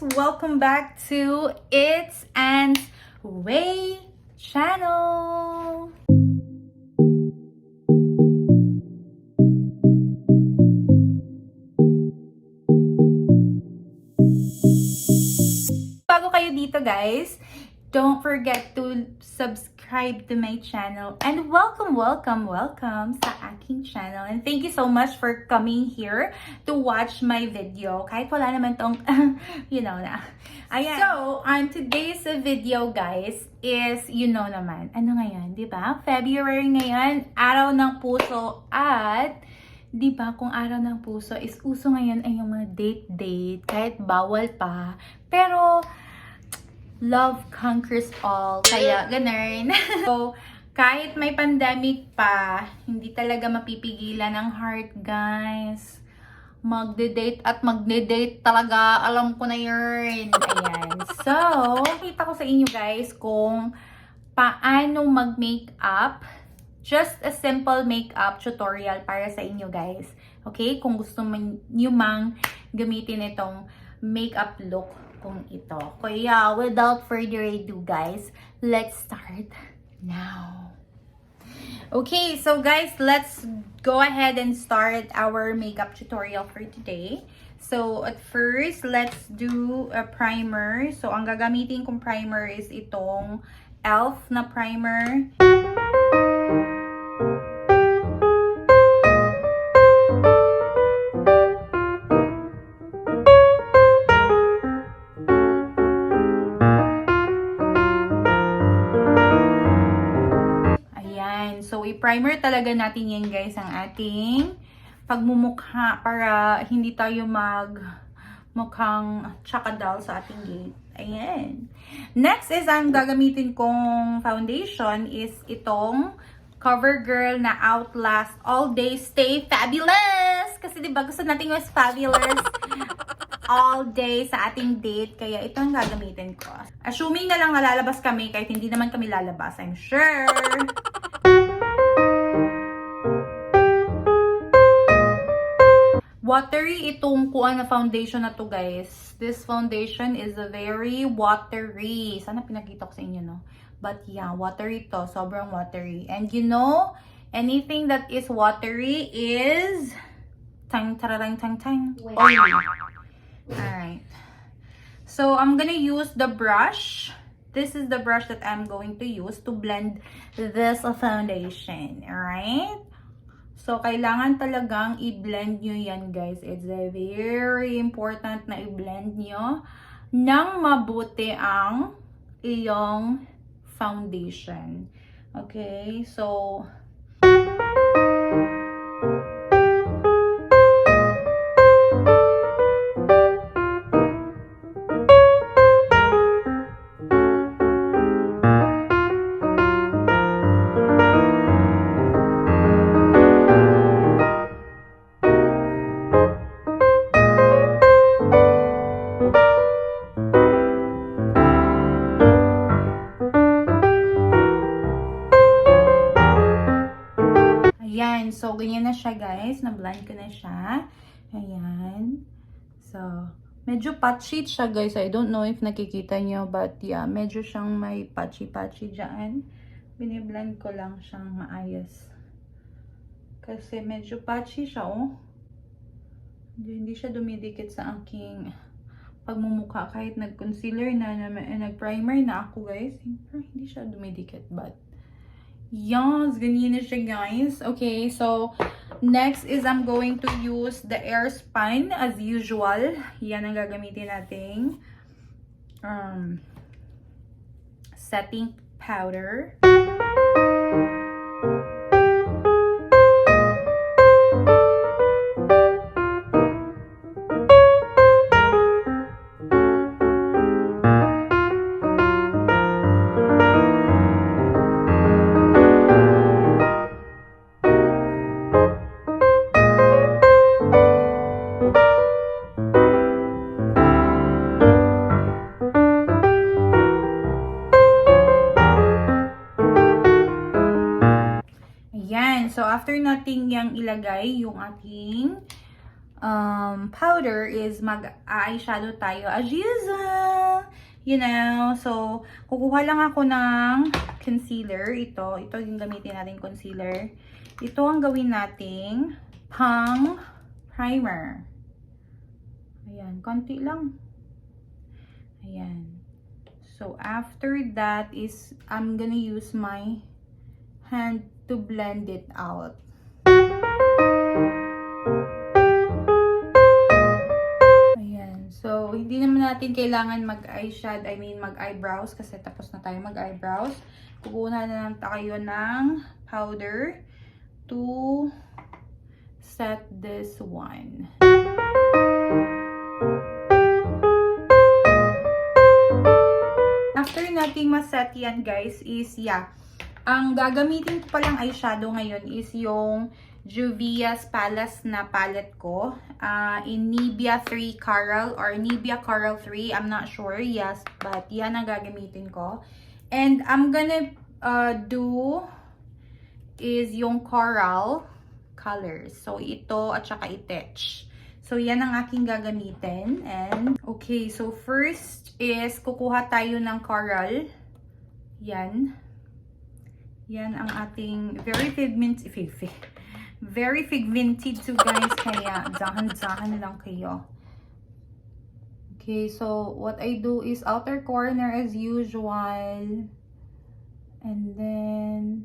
Welcome back to itsAnnsWay channel. Bago kayo dito guys, don't forget to subscribe to my channel and welcome sa aking channel. And thank you so much for coming here to watch my video. Kahit wala naman tong, you know na. Ayan. So, on today's video guys is, you know naman, ano ngayon, di ba? February ngayon, araw ng puso at di ba kung araw ng puso is uso ngayon ay yung mga date kahit bawal pa. Pero love conquers all. Kaya, ganun. So, kahit may pandemic pa, hindi talaga mapipigilan ang heart, guys. Magde-date at magde-date talaga. Alam ko na yun. Ayan. So, kita ko sa inyo, guys, kung paano mag-makeup. Just a simple makeup tutorial para sa inyo, guys. Okay? Kung gusto nyo mang gamitin itong makeup look kung ito. Kaya, without further ado, guys, let's start now. Okay, so guys, let's go ahead and start our makeup tutorial for today. So, at first, let's do a primer. So, ang gagamitin kong primer is itong e.l.f. na primer. So, i-primer talaga natin yan guys ang ating pagmumukha para hindi tayo mukhang tsakadal sa ating gate. Ayan. Next is ang gagamitin kong foundation is itong CoverGirl na Outlast All Day Stay Fabulous! Kasi diba gusto natin mas fabulous all day sa ating date. Kaya ito ang gagamitin ko. Assuming na lang nalalabas kami kahit hindi naman kami lalabas, I'm sure. Watery itong kuha na foundation na to guys. This foundation is a very watery. Sana pinakita ko sa inyo, no? But yeah, watery to. Sobrang watery. And you know, anything that is watery is tang. Oily. Alright. So, I'm gonna use the brush. This is the brush that I'm going to use to blend this foundation. Alright? So, kailangan talagang i-blend nyo yan, guys. It's very important na i-blend nyo nang mabuti ang iyong foundation. Okay? So, so, ganyan na siya, guys. Na-blend ko na siya. Ayan. So, medyo patchy siya, guys. I don't know if nakikita nyo, but yeah, medyo siyang may patchy dyan. Biniblend ko lang siyang maayos. Kasi medyo patchy siya, oh. Hindi siya dumidikit sa aking pagmumukha. Kahit nag-concealer na, nag-primer na ako, guys. Hindi siya dumidikit, but yes, ganyan na siya, guys. Okay, so next is I'm going to use the Airspun as usual. Yan ang gagamitin nating setting powder. So, after nating yang ilagay yung ating powder is mag-eyeshadow tayo as usual. You know, so kukuha lang ako ng concealer. Ito yung gamitin natin concealer. Ito ang gawin nating pang primer. Ayan, konti lang. Ayan. So after that is I'm gonna use my hand to blend it out. So, hindi naman natin kailangan mag-eyeshadow, mag-eyebrows kasi tapos na tayo mag-eyebrows. Kukuha na lang tayo ng powder to set this one. After nating ma-set yan guys is, ang gagamitin ko palang eyeshadow ngayon is yung Juvia's Palace na palette ko. In Nivea 3 Coral or Nivea Coral 3. I'm not sure. Yes, but yan ang gagamitin ko. And I'm gonna do is yung coral colors. So, ito at saka itech. So, yan ang aking gagamitin. And, okay. So, first is kukuha tayo ng coral. Yan. Yan ang ating very pigmented to guys, kaya dahan-dahan lang kayo. Okay, so what I do is outer corner as usual, and then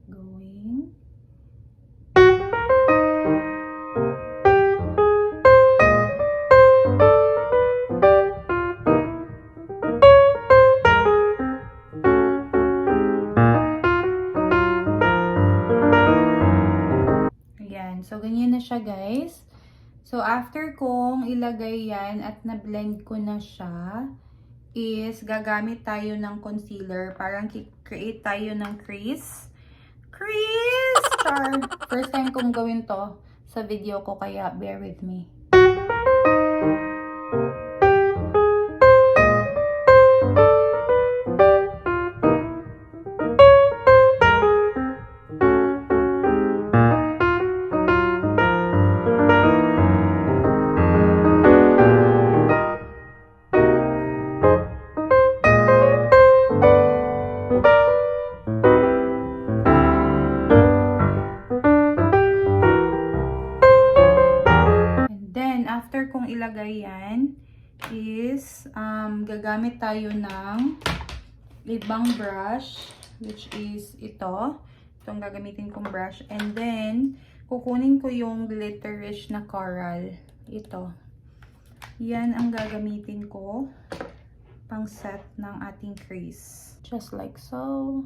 going so, ganyan na siya, guys. So, after kong ilagay yan at na-blend ko na siya, is gagamit tayo ng concealer. Parang create tayo ng crease. Char! First time kong gawin to sa video ko, kaya bear with me. Ilagay yan is gagamit tayo ng ibang brush, which is ito. Itong gagamitin kong brush, and then kukunin ko yung glitterish na coral. Ito. Yan ang gagamitin ko pang set ng ating crease. Just like so.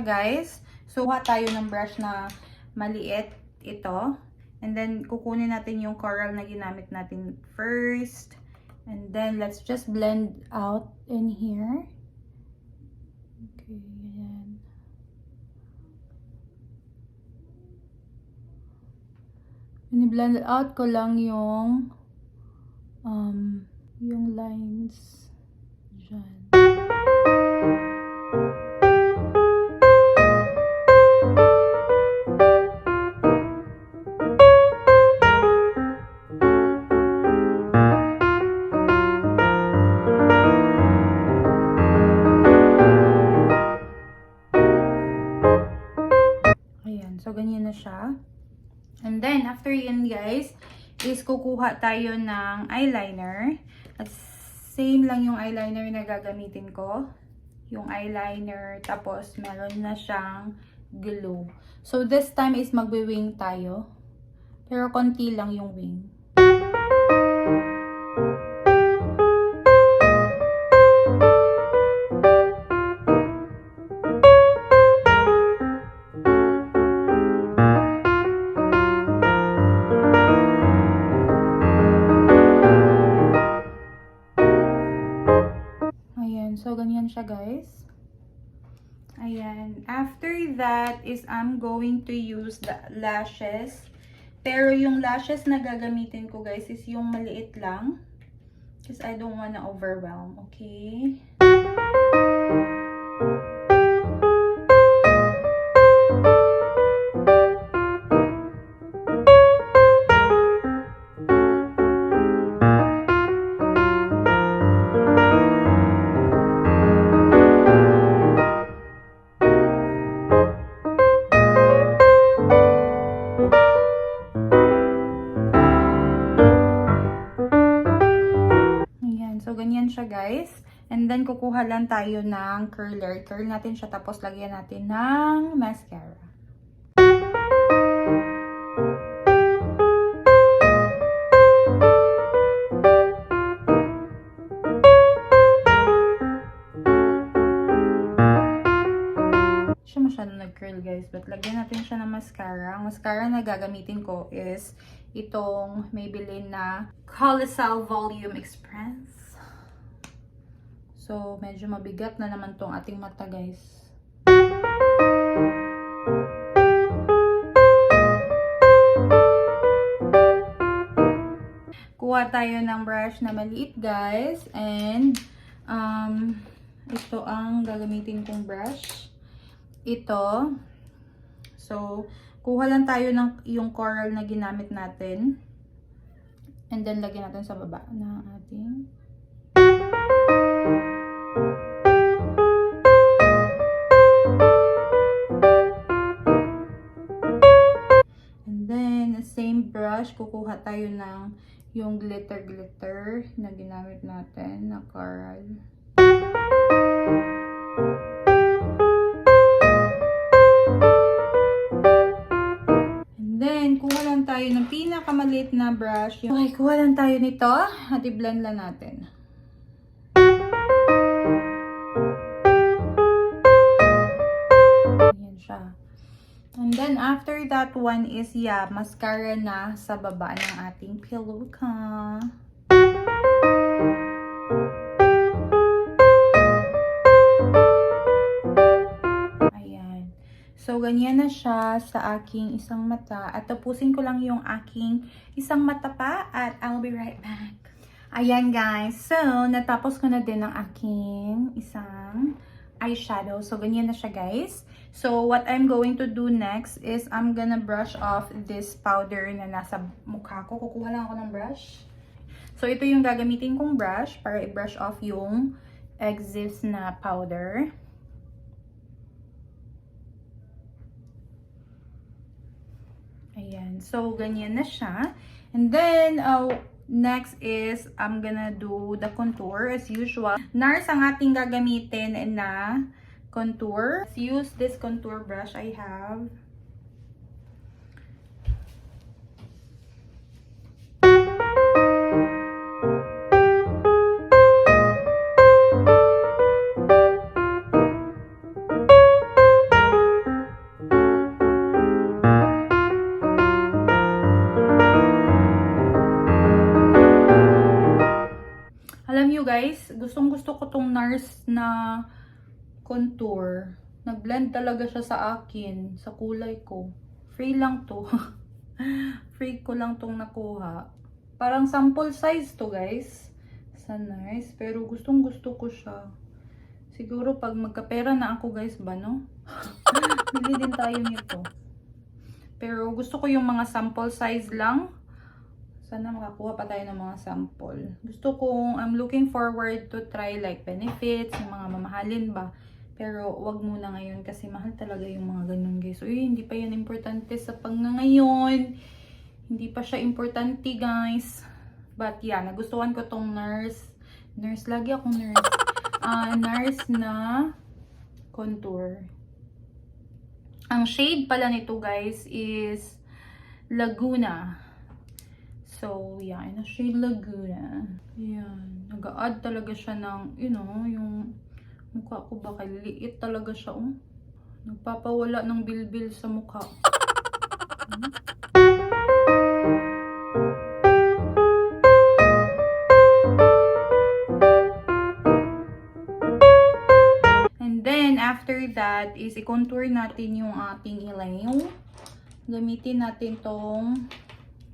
Guys, so kuha tayo ng brush na maliit, ito, and then kukunin natin yung coral na ginamit natin first, and then let's just blend out in here. Okay, yan. Bini-blend out ko lang yung lines dyan. So, ganyan na siya. And then, after yan guys, is kukuha tayo ng eyeliner. At same lang yung eyeliner na gagamitin ko. Yung eyeliner, tapos meron na siyang glue. So, this time is magwi-wing tayo. Pero konti lang yung wing. ganyan siya, guys. Ayan. After that is I'm going to use the lashes. Pero yung lashes na gagamitin ko, guys, is yung maliit lang. Because I don't wanna overwhelm, okay? So, ganyan siya, guys. And then, kukuha lang tayo ng curler. Curl natin siya, tapos lagyan natin ng mascara. Siya masyado nag-curl, guys. But, lagyan natin siya ng mascara. Ang mascara na gagamitin ko is itong Maybelline na Colossal Volume Express. So, medyo mabigat na naman tong ating mata, guys. Kuha tayo ng brush na maliit, guys. And, ito ang gagamitin kong brush. Ito. So, kuha lang tayo ng yung coral na ginamit natin. And then, lagyan natin sa baba ng ating same brush, kukuha tayo ng yung glitter na ginamit natin na coral. And then, kuha lang tayo ng pinakamaliit na brush. Okay, kuha lang tayo nito at i-blend lang natin. Ayan siya. And then, after that one is, mascara na sa baba ng ating pillow ka. Ayan. So, ganyan na siya sa aking isang mata. At tapusin ko lang yung aking isang mata pa at I'll be right back. Ayan, guys. So, natapos ko na din ang aking isang eyeshadow. So, ganyan na siya, guys. So, what I'm going to do next is I'm gonna brush off this powder na nasa mukha ko. Kukuha lang ako ng brush. So, ito yung gagamitin kong brush para i-brush off yung excess na powder. Ayan. So, ganyan na siya. And then, next is, I'm gonna do the contour as usual. NARS ang ating gagamitin na contour. Let's use this contour brush I have. Alam nyo, guys, gustong-gusto ko tong NARS na contour. Nag-blend talaga siya sa akin, sa kulay ko. Free lang to. Free ko lang tong nakuha. Parang sample size to, guys. Sa NARS. Pero gustong-gusto ko siya. Siguro pag magkapera na ako, guys, ba, no? Bili din tayo nito. Pero gusto ko yung mga sample size lang. Sana makakuha pa tayo ng mga sample. Gusto kong, I'm looking forward to try like benefits, yung mga mamahalin ba. Pero wag muna ngayon kasi mahal talaga yung mga ganun, guys. Uy, hindi pa yan importante sa ngayon. Hindi pa siya importante, guys. But yeah, nagustuhan ko tong NARS. NARS, lagi akong NARS. NARS na contour. Ang shade pala nito, guys, is Laguna. So, yan. Shade Laguna. Yan. Nag-a-add talaga siya ng, you know, yung mukha ko baka liit talaga siya, oh. Nagpapawala ng bilbil sa mukha. that is i-contour natin yung ating ilaw. Gamitin natin tong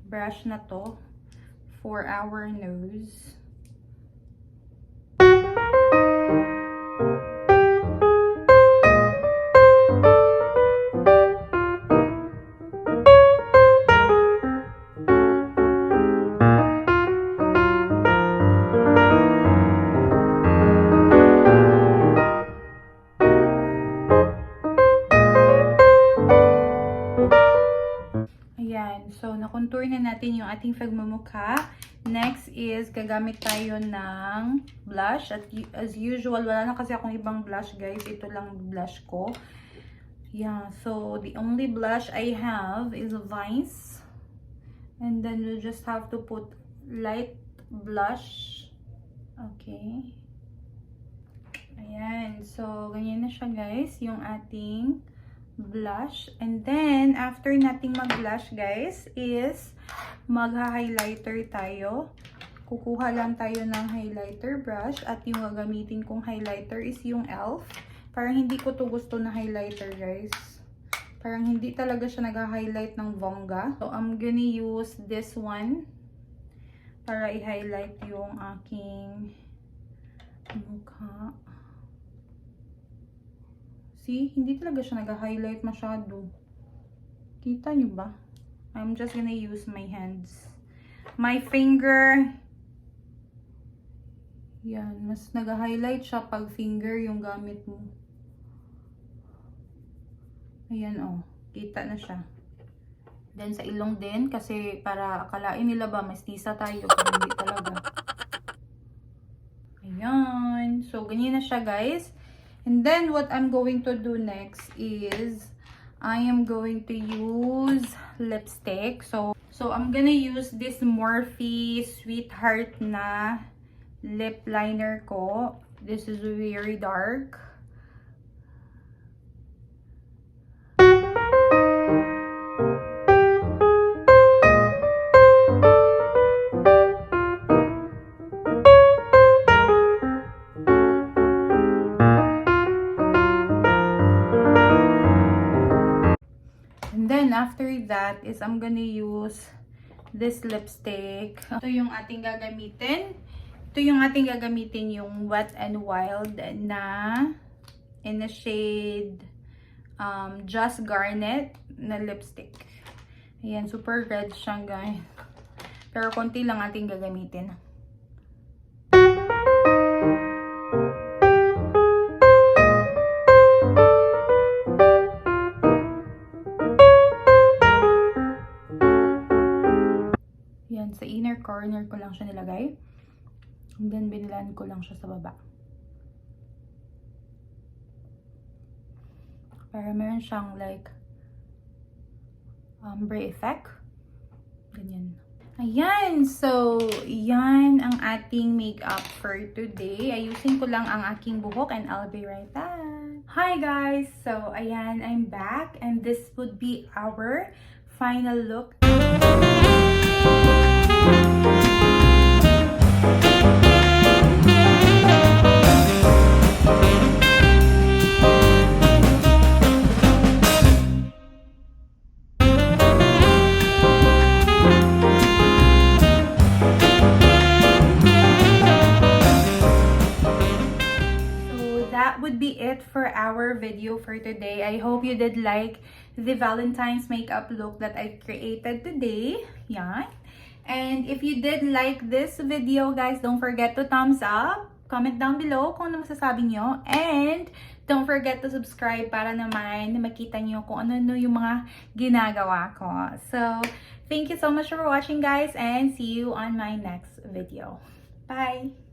brush na to for our nose. Ayan. So, na-contour na natin yung ating pagmumukha. Next is, gagamit tayo ng blush. At as usual, wala na kasi akong ibang blush, guys. Ito lang blush ko. Yeah. So, the only blush I have is Vice. And then, we'll just have to put light blush. Okay. Ayan. So, ganyan na siya, guys. Yung ating blush. And then, after nating mag-blush, guys, is magha-highlighter tayo. Kukuha lang tayo ng highlighter brush. At yung gagamitin kong highlighter is yung e.l.f. Parang hindi ko to gusto na highlighter, guys. Parang hindi talaga siya nag-highlight ng bongga. So, I'm gonna use this one para i-highlight yung aking mukha. See? Hindi talaga siya nag-highlight masyado. Kita nyo ba? I'm just gonna use my hands. My finger. Yan. Mas nag-highlight siya pag finger yung gamit mo. Ayan o. Kita na siya. Then sa ilong din. Kasi para akalain nila ba mestiza tayo. Pero hindi talaga. Ayan. So, ganyan na siya, guys. And then, what I'm going to do next is, I am going to use lipstick. So I'm gonna use this Morphe Sweetheart na lip liner ko. This is very dark. And then, after that is I'm gonna use this lipstick. Ito yung ating gagamitin. Ito yung ating gagamitin yung Wet n Wild na in the shade Just Garnet na lipstick. Ayan, super red siya, guys. Pero konti lang ating gagamitin. Sa inner corner ko lang siya nilagay. And then, binilan ko lang siya sa baba. Para meron siyang like ombre effect. Ganyan. Ayan. So, yan ang ating makeup for today. Ayusin ko lang ang aking buhok and I'll be right back. Hi guys! So, ayan. I'm back. And this would be our final look. Would be it for our video for today. I hope you did like the Valentine's makeup look that I created today. Yeah. And if you did like this video, guys, don't forget to thumbs up. Comment down below kung ano masasabi nyo. And don't forget to subscribe para naman makita nyo kung ano yung mga ginagawa ko. So, thank you so much for watching, guys. And see you on my next video. Bye!